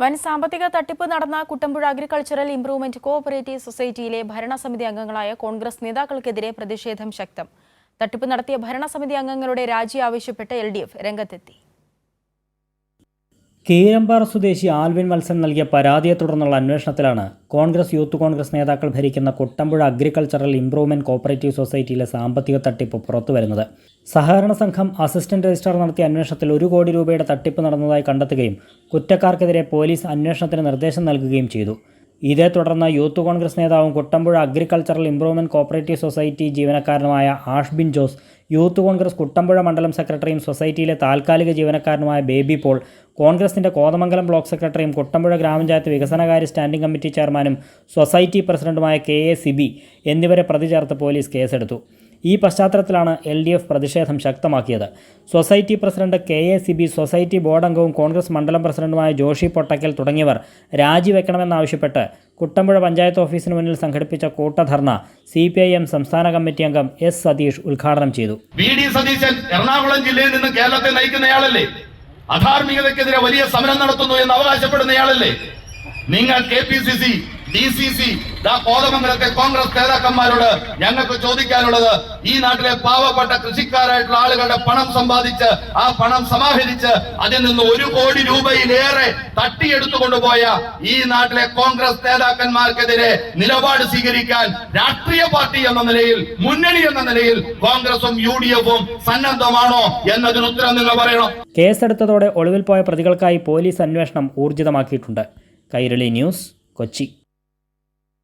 വൻ സാമ്പത്തിക തട്ടിപ്പ് നടന്ന കുട്ടമ്പുഴ അഗ്രികൾച്ചറൽ ഇംപ്രൂവ്മെന്റ് കോഓപ്പറേറ്റീവ് സൊസൈറ്റിയിലെ ഭരണസമിതി അംഗങ്ങളായ കോൺഗ്രസ് നേതാക്കൾക്കെതിരെ പ്രതിഷേധം ശക്തം. തട്ടിപ്പ് നടത്തിയ ഭരണസമിതി അംഗങ്ങളുടെ രാജി ആവശ്യപ്പെട്ട് LDF രംഗത്തെത്തി. കീരമ്പാറ സ്വദേശി ആൽവിൻ വത്സൻ നൽകിയ പരാതിയെ തുടർന്നുള്ള അന്വേഷണത്തിലാണ് യൂത്ത് കോൺഗ്രസ് നേതാക്കൾ ഭരിക്കുന്ന കുട്ടമ്പുഴ അഗ്രികൾച്ചറൽ ഇംപ്രൂവ്മെന്റ് കോഓപ്പറേറ്റീവ് സൊസൈറ്റിയിലെ സാമ്പത്തിക തട്ടിപ്പ് പുറത്തുവരുന്നത്. സഹകരണ സംഘം അസിസ്റ്റന്റ് രജിസ്ട്രാർ നടത്തിയ അന്വേഷണത്തിൽ 1 കോടി രൂപയുടെ തട്ടിപ്പ് നടന്നതായി കണ്ടെത്തുകയും കുറ്റക്കാർക്കെതിരെ പോലീസ് അന്വേഷണത്തിന് നിർദ്ദേശം നൽകുകയും ചെയ്തു. ഇതേ തുടർന്ന് യൂത്ത് കോൺഗ്രസ് നേതാവും Kuttampuzha agricultural improvement cooperative society ജീവനക്കാരനുമായ ആഷ്ബിൻ ജോസ്, യൂത്ത് കോൺഗ്രസ് കുട്ടമ്പുഴ മണ്ഡലം സെക്രട്ടറിയും സൊസൈറ്റിയിലെ താൽക്കാലിക ജീവനക്കാരനുമായ ബേബി പോൾ, കോൺഗ്രസിന്റെ കോതമംഗലം ബ്ലോക്ക് സെക്രട്ടറിയും കുട്ടമ്പുഴ ഗ്രാമപഞ്ചായത്ത് വികസനകാര്യ സ്റ്റാൻഡിംഗ് കമ്മിറ്റി ചെയർമാനും സൊസൈറ്റി പ്രസിഡന്റുമായ KA സിബി എന്നിവരെ പ്രതി ചേർത്ത് പോലീസ് കേസെടുത്തു. ഈ പശ്ചാത്തലത്തിലാണ് LDF പ്രതിഷേധം ശക്തമാക്കിയത്. Society president KA Sibi, society board അംഗവും കോൺഗ്രസ് മണ്ഡലം പ്രസിഡന്റുമായ ജോഷി പൊട്ടക്കൽ തുടങ്ങിയവർ രാജിവെക്കണമെന്നാവശ്യപ്പെട്ട് കുട്ടമ്പുഴ പഞ്ചായത്ത് ഓഫീസിന് മുന്നിൽ സംഘടിപ്പിച്ച കൂട്ടധർണ CPIM സംസ്ഥാന കമ്മിറ്റി അംഗം S സതീഷ് ഉദ്ഘാടനം ചെയ്തു. സതീശൻ എറണാകുളം ജില്ലയിൽ നിന്ന് കേരളത്തെ നയിക്കുന്നയാളല്ലേ? അധാർമികതയ്ക്കെതിരെ വലിയ സമരം നടത്തുന്നു എന്ന് അവകാശപ്പെടുന്നയാളല്ലേ? നിങ്ങൾ KPCC, DCC, കോതമംഗലത്തെ കോൺഗ്രസ് നേതാക്കന്മാരോട് ഞങ്ങൾക്ക് ചോദിക്കാനുള്ളത്, ഈ നാട്ടിലെ പാവപ്പെട്ട കൃഷിക്കാരായിട്ടുള്ള ആളുകളുടെ പണം സമ്പാദിച്ച് ആ പണം സമാഹരിച്ച് അതിൽ നിന്ന് 1 കോടി രൂപയിലേറെ തട്ടിയെടുത്തുകൊണ്ടുപോയ ഈ നാട്ടിലെ കോൺഗ്രസ് നേതാക്കന്മാർക്കെതിരെ നിലപാട് സ്വീകരിക്കാൻ രാഷ്ട്രീയ പാർട്ടി എന്ന നിലയിൽ, മുന്നണി എന്ന നിലയിൽ കോൺഗ്രസും UDFും സന്നദ്ധമാണോ എന്നതിന് ഉത്തരം നിങ്ങൾ പറയണം. കേസെടുത്തതോടെ ഒളിവിൽ പോയ പ്രതികൾക്കായി പോലീസ് അന്വേഷണം ഊർജിതമാക്കിയിട്ടുണ്ട്. കൈരളി ന്യൂസ്, കൊച്ചി.